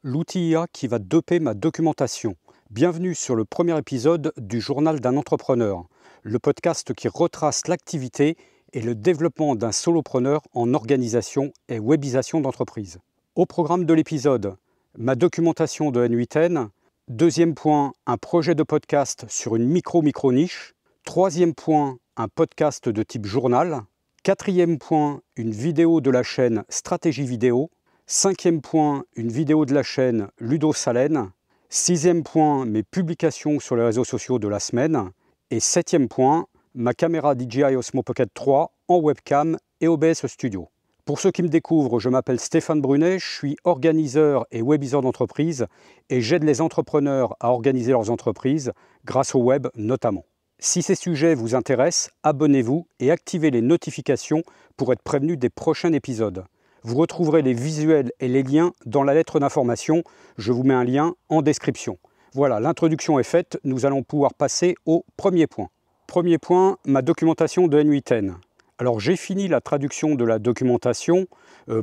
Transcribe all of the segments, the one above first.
l'outil IA qui va doper ma documentation. Bienvenue sur le premier épisode du Journal d'un entrepreneur, le podcast qui retrace l'activité et le développement d'un solopreneur en organisation et webisation d'entreprise. Au programme de l'épisode, ma documentation de N8N. Deuxième point, un projet de podcast sur une micro-niche. Troisième point, un podcast de type journal. Quatrième point, une vidéo de la chaîne Stratégie Vidéo. Cinquième point, une vidéo de la chaîne Ludo Salen. Sixième point, mes publications sur les réseaux sociaux de la semaine. Et septième point, ma caméra DJI Osmo Pocket 3 en webcam et OBS Studio. Pour ceux qui me découvrent, je m'appelle Stéphane Brunet, je suis organiseur et webiseur d'entreprise et j'aide les entrepreneurs à organiser leurs entreprises grâce au web notamment. Si ces sujets vous intéressent, abonnez-vous et activez les notifications pour être prévenu des prochains épisodes. Vous retrouverez les visuels et les liens dans la lettre d'information. Je vous mets un lien en description. Voilà, l'introduction est faite. Nous allons pouvoir passer au premier point. Premier point, ma documentation de N8N. Alors j'ai fini la traduction de la documentation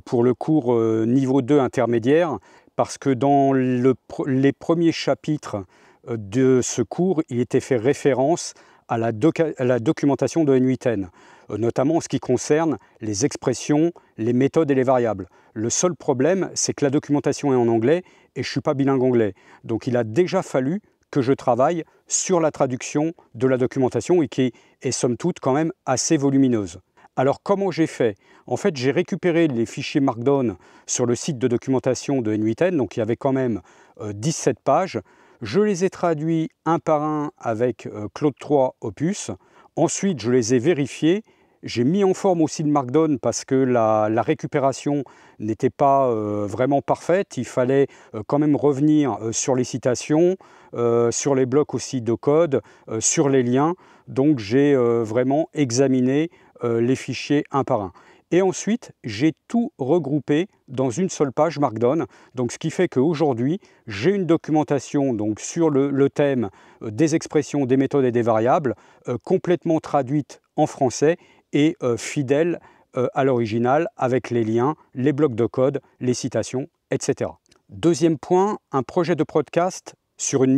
pour le cours niveau 2 intermédiaire parce que dans les premiers chapitres de ce cours, il était fait référence à la documentation de N8N, notamment en ce qui concerne les expressions, les méthodes et les variables. Le seul problème, c'est que la documentation est en anglais et je ne suis pas bilingue anglais. Donc il a déjà fallu que je travaille sur la traduction de la documentation et qui est somme toute quand même assez volumineuse. Alors comment j'ai fait? En fait, j'ai récupéré les fichiers Markdown sur le site de documentation de N8N, donc il y avait quand même 17 pages. Je les ai traduits un par un avec Claude 3 Opus. Ensuite, je les ai vérifiés. J'ai mis en forme aussi le Markdown parce que la récupération n'était pas vraiment parfaite. Il fallait quand même revenir sur les citations, sur les blocs aussi de code, sur les liens. Donc j'ai vraiment examiné les fichiers un par un. Et ensuite, j'ai tout regroupé dans une seule page Markdown. Donc, ce qui fait qu'aujourd'hui, j'ai une documentation donc, sur le thème des expressions, des méthodes et des variables, complètement traduite en français et fidèle à l'original avec les liens, les blocs de code, les citations, etc. Deuxième point, un projet de podcast sur une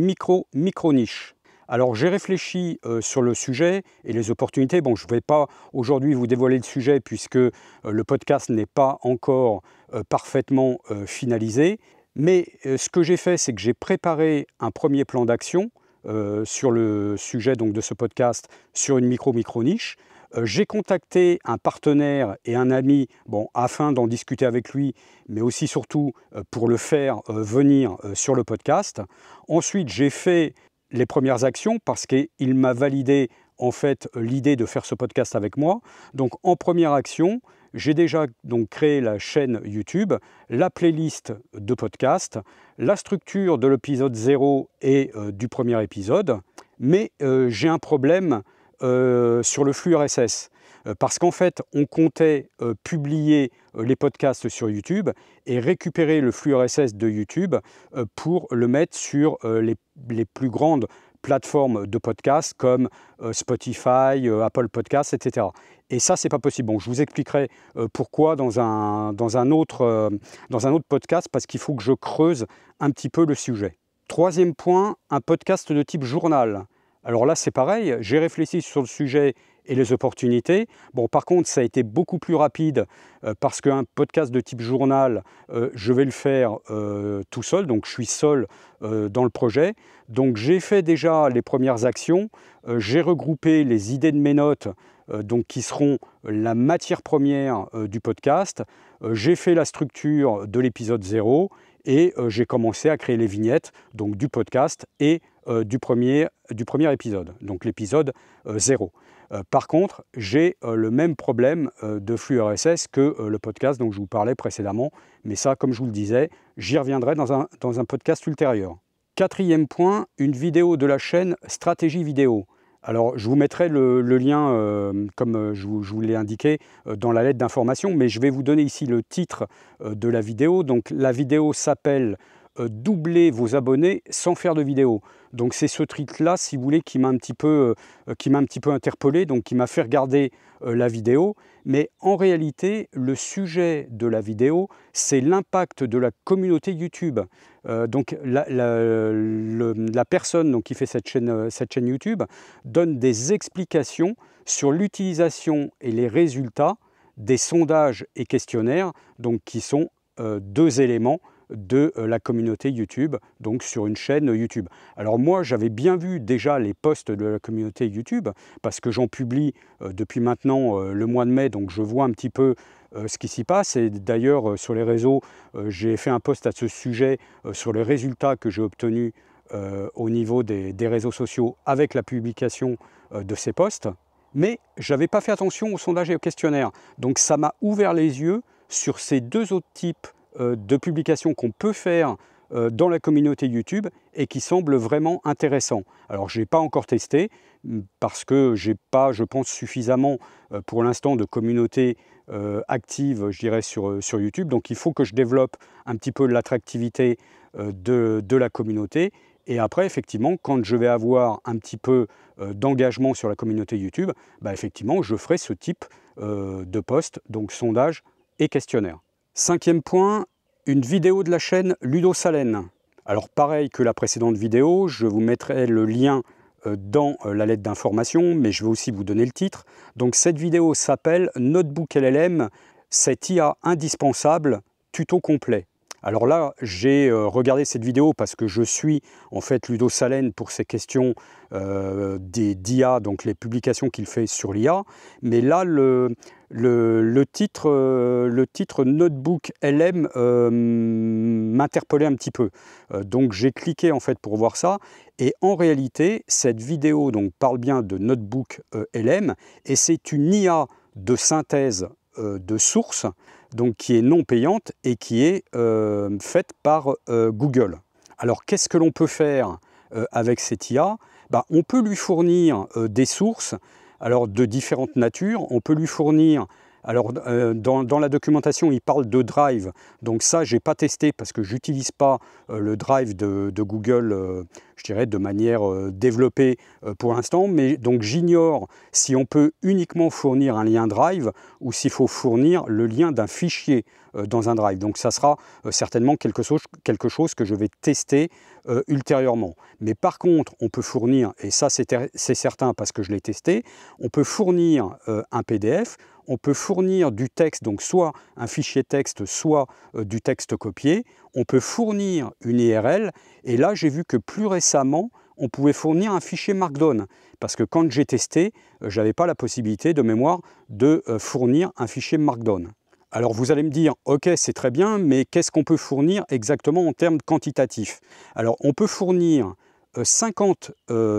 micro-niche. Alors j'ai réfléchi sur le sujet et les opportunités. Bon, je ne vais pas aujourd'hui vous dévoiler le sujet puisque le podcast n'est pas encore parfaitement finalisé. Mais ce que j'ai fait, c'est que j'ai préparé un premier plan d'action sur le sujet donc, de ce podcast sur une micro-niche. J'ai contacté un partenaire et un ami afin d'en discuter avec lui, mais aussi surtout pour le faire venir sur le podcast. Ensuite, j'ai fait les premières actions parce qu'il m'a validé en fait l'idée de faire ce podcast avec moi. Donc en première action, j'ai déjà donc créé la chaîne YouTube, la playlist de podcast, la structure de l'épisode 0 et du premier épisode, mais j'ai un problème sur le flux RSS. Parce qu'en fait, on comptait publier les podcasts sur YouTube et récupérer le flux RSS de YouTube pour le mettre sur les plus grandes plateformes de podcasts comme Spotify, Apple Podcasts, etc. Et ça, c'est pas possible. Bon, je vous expliquerai pourquoi dans un autre podcast, parce qu'il faut que je creuse un petit peu le sujet. Troisième point, un podcast de type journal. Alors là, c'est pareil, j'ai réfléchi sur le sujet et les opportunités. Bon, par contre, ça a été beaucoup plus rapide parce qu'un podcast de type journal, je vais le faire tout seul, donc je suis seul dans le projet. Donc j'ai fait déjà les premières actions, j'ai regroupé les idées de mes notes donc qui seront la matière première du podcast. J'ai fait la structure de l'épisode 0 et j'ai commencé à créer les vignettes donc du podcast et du premier épisode, donc l'épisode 0. Par contre, j'ai le même problème de flux RSS que le podcast dont je vous parlais précédemment, mais ça, comme je vous le disais, j'y reviendrai dans un podcast ultérieur. Quatrième point, une vidéo de la chaîne Stratégie Vidéo. Alors, je vous mettrai le lien, comme je vous l'ai indiqué, dans la lettre d'information, mais je vais vous donner ici le titre de la vidéo. Donc, la vidéo s'appelle doubler vos abonnés sans faire de vidéo. Donc c'est ce trick-là, si vous voulez, qui m'a un petit peu interpellé, donc qui m'a fait regarder la vidéo. Mais en réalité, le sujet de la vidéo, c'est l'impact de la communauté YouTube. Donc la personne donc, qui fait cette chaîne YouTube donne des explications sur l'utilisation et les résultats des sondages et questionnaires, donc qui sont deux éléments de la communauté YouTube, donc sur une chaîne YouTube. Alors moi, j'avais bien vu déjà les posts de la communauté YouTube, parce que j'en publie depuis maintenant le mois de mai, donc je vois un petit peu ce qui s'y passe. Et d'ailleurs, sur les réseaux, j'ai fait un post à ce sujet sur les résultats que j'ai obtenus au niveau des réseaux sociaux avec la publication de ces posts. Mais je n'avais pas fait attention aux sondages et aux questionnaires. Donc ça m'a ouvert les yeux sur ces deux autres types de publications qu'on peut faire dans la communauté YouTube et qui semblent vraiment intéressants. Alors je n'ai pas encore testé parce que je n'ai pas, je pense, suffisamment pour l'instant de communauté active, je dirais, sur YouTube. Donc il faut que je développe un petit peu l'attractivité de la communauté. Et après, effectivement, quand je vais avoir un petit peu d'engagement sur la communauté YouTube, bah, effectivement, je ferai ce type de post, donc sondage et questionnaire. 5e point, une vidéo de la chaîne Ludo Salen. Alors pareil que la précédente vidéo, je vous mettrai le lien dans la lettre d'information, mais je vais aussi vous donner le titre. Donc cette vidéo s'appelle Notebook LLM, cette IA indispensable, tuto complet. Alors là, j'ai regardé cette vidéo parce que je suis en fait Ludo Salen pour ces questions d'IA, donc les publications qu'il fait sur l'IA. Mais là, le titre Notebook LM m'interpellait un petit peu. Donc j'ai cliqué en fait pour voir ça. Et en réalité, cette vidéo donc, parle bien de Notebook LM et c'est une IA de synthèse de sources, donc qui est non payante et qui est faite par Google. Alors qu'est-ce que l'on peut faire avec cette IA? On peut lui fournir des sources alors, de différentes natures. On peut lui fournir, alors dans la documentation il parle de Drive, donc ça j'ai pas testé parce que j'utilise pas le Drive de Google, je dirais de manière développée pour l'instant, mais donc j'ignore si on peut uniquement fournir un lien Drive ou s'il faut fournir le lien d'un fichier dans un Drive. Donc ça sera certainement quelque chose que je vais tester ultérieurement. Mais par contre, on peut fournir, et ça c'est certain parce que je l'ai testé, on peut fournir un PDF, on peut fournir du texte, donc soit un fichier texte, soit du texte copié, on peut fournir une URL, et là j'ai vu que plus récemment, on pouvait fournir un fichier Markdown, parce que quand j'ai testé, je n'avais pas la possibilité de mémoire de fournir un fichier Markdown. Alors vous allez me dire, ok c'est très bien, mais qu'est-ce qu'on peut fournir exactement en termes quantitatifs? Alors on peut fournir 50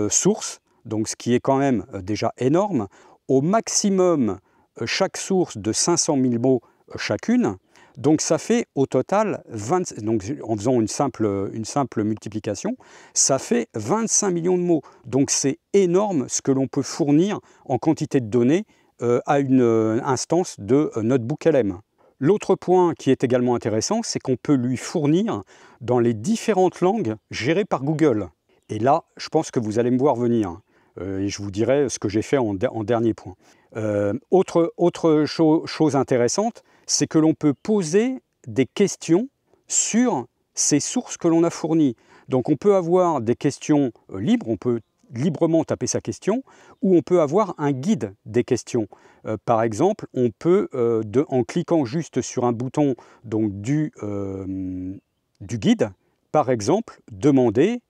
sources, donc ce qui est quand même déjà énorme, au maximum chaque source de 500 000 mots chacune, donc ça fait au total, donc en faisant une simple multiplication, ça fait 25 millions de mots. Donc c'est énorme ce que l'on peut fournir en quantité de données à une instance de Notebook LM. L'autre point qui est également intéressant, c'est qu'on peut lui fournir dans les différentes langues gérées par Google. Et là, je pense que vous allez me voir venir. Et je vous dirai ce que j'ai fait en dernier point. Autre chose intéressante, c'est que l'on peut poser des questions sur ces sources que l'on a fournies. Donc on peut avoir des questions libres, on peut librement taper sa question, ou on peut avoir un guide des questions. Par exemple, on peut, en cliquant juste sur un bouton donc, du guide, par exemple, demander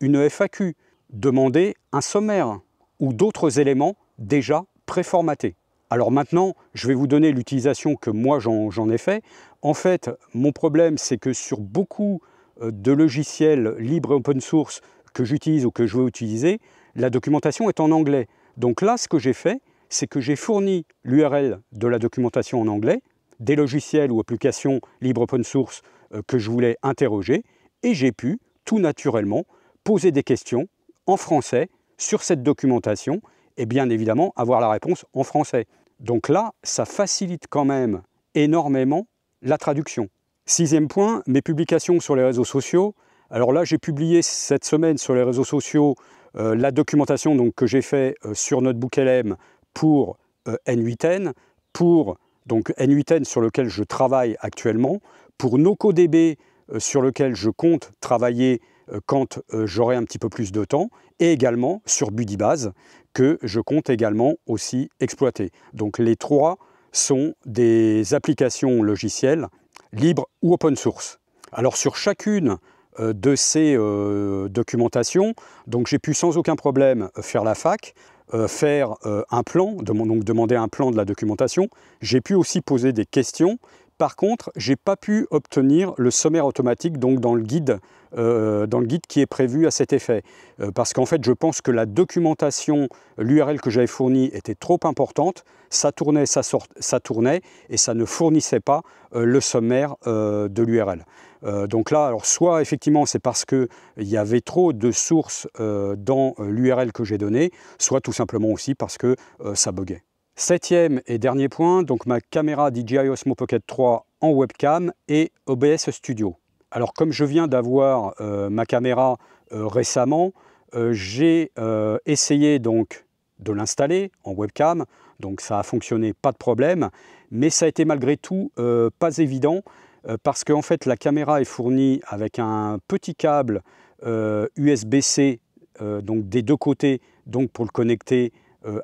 une FAQ, demander un sommaire ou d'autres éléments déjà préformatés. Alors maintenant, je vais vous donner l'utilisation que moi j'en ai fait. En fait, mon problème, c'est que sur beaucoup de logiciels libres et open source que j'utilise ou que je veux utiliser, la documentation est en anglais. Donc là, ce que j'ai fait, c'est que j'ai fourni l'URL de la documentation en anglais, des logiciels ou applications libres open source que je voulais interroger, et j'ai pu, tout naturellement, poser des questions en français sur cette documentation, et bien évidemment avoir la réponse en français. Donc là, ça facilite quand même énormément la traduction. 6e point, mes publications sur les réseaux sociaux. Alors là, j'ai publié cette semaine sur les réseaux sociaux la documentation donc, que j'ai fait sur NotebookLM pour N8N, pour donc N8N sur lequel je travaille actuellement, pour NocoDB sur lequel je compte travailler quand j'aurai un petit peu plus de temps, et également sur Budibase que je compte également aussi exploiter. Donc les trois sont des applications logicielles libres ou open source. Alors sur chacune de ces documentations, donc j'ai pu sans aucun problème faire la fac, faire un plan, donc demander un plan de la documentation. J'ai pu aussi poser des questions. Par contre, je n'ai pas pu obtenir le sommaire automatique donc dans le guide qui est prévu à cet effet. Parce qu'en fait, je pense que la documentation, l'URL que j'avais fournie était trop importante. Ça tournait, ça tournait, et ça ne fournissait pas le sommaire de l'URL. Donc là, alors soit effectivement c'est parce qu'il y avait trop de sources dans l'URL que j'ai donné, soit tout simplement aussi parce que ça buguait. 7e et dernier point, donc ma caméra DJI Osmo Pocket 3 en webcam et OBS Studio. Alors comme je viens d'avoir ma caméra récemment, j'ai essayé donc de l'installer en webcam, donc ça a fonctionné, pas de problème, mais ça a été malgré tout pas évident parce qu'en fait la caméra est fournie avec un petit câble USB-C donc des deux côtés donc pour le connecter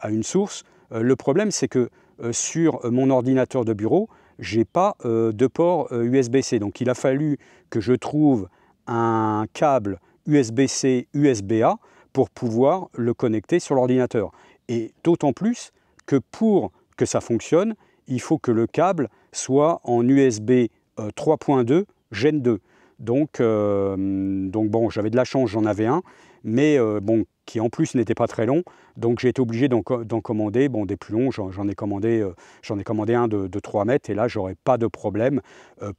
à une source. Le problème, c'est que sur mon ordinateur de bureau, je n'ai pas de port USB-C. Donc il a fallu que je trouve un câble USB-C, USB-A pour pouvoir le connecter sur l'ordinateur. Et d'autant plus que pour que ça fonctionne, il faut que le câble soit en USB 3.2 Gen 2. Donc bon, j'avais de la chance, j'en avais un, mais bon, qui en plus n'était pas très long, donc j'ai été obligé d'en commander des plus longs. J'en ai commandé un de 3 mètres, et là j'aurais pas de problème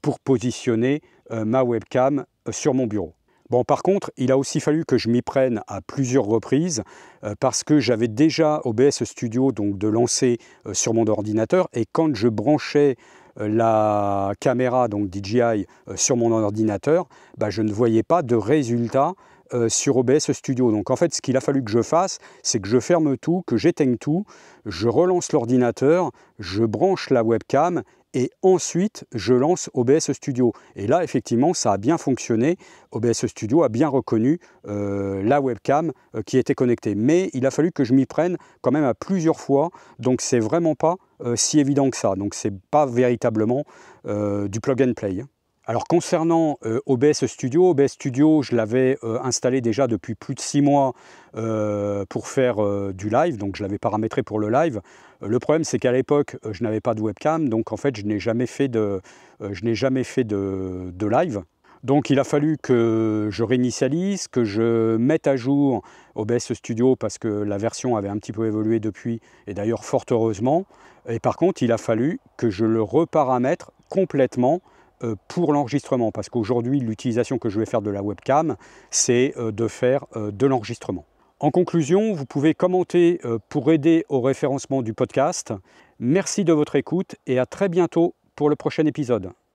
pour positionner ma webcam sur mon bureau. Bon, par contre, il a aussi fallu que je m'y prenne à plusieurs reprises parce que j'avais déjà OBS Studio donc de lancer sur mon ordinateur, et quand je branchais la caméra donc DJI sur mon ordinateur, je ne voyais pas de résultat sur OBS Studio. Donc en fait, ce qu'il a fallu que je fasse, c'est que je ferme tout, que j'éteigne tout, je relance l'ordinateur, je branche la webcam, et ensuite je lance OBS Studio. Et là, effectivement, ça a bien fonctionné. OBS Studio a bien reconnu la webcam qui était connectée. Mais il a fallu que je m'y prenne quand même à plusieurs fois. Donc c'est vraiment pas si évident que ça. Donc c'est pas véritablement du plug and play. Alors concernant OBS Studio, je l'avais installé déjà depuis plus de 6 mois pour faire du live, donc je l'avais paramétré pour le live. Le problème, c'est qu'à l'époque, je n'avais pas de webcam, donc en fait, je n'ai jamais fait de live. Donc il a fallu que je réinitialise, que je mette à jour OBS Studio parce que la version avait un petit peu évolué depuis, et d'ailleurs fort heureusement. Et par contre, il a fallu que je le reparamètre complètement pour l'enregistrement, parce qu'aujourd'hui, l'utilisation que je vais faire de la webcam, c'est de faire de l'enregistrement. En conclusion, vous pouvez commenter pour aider au référencement du podcast. Merci de votre écoute et à très bientôt pour le prochain épisode.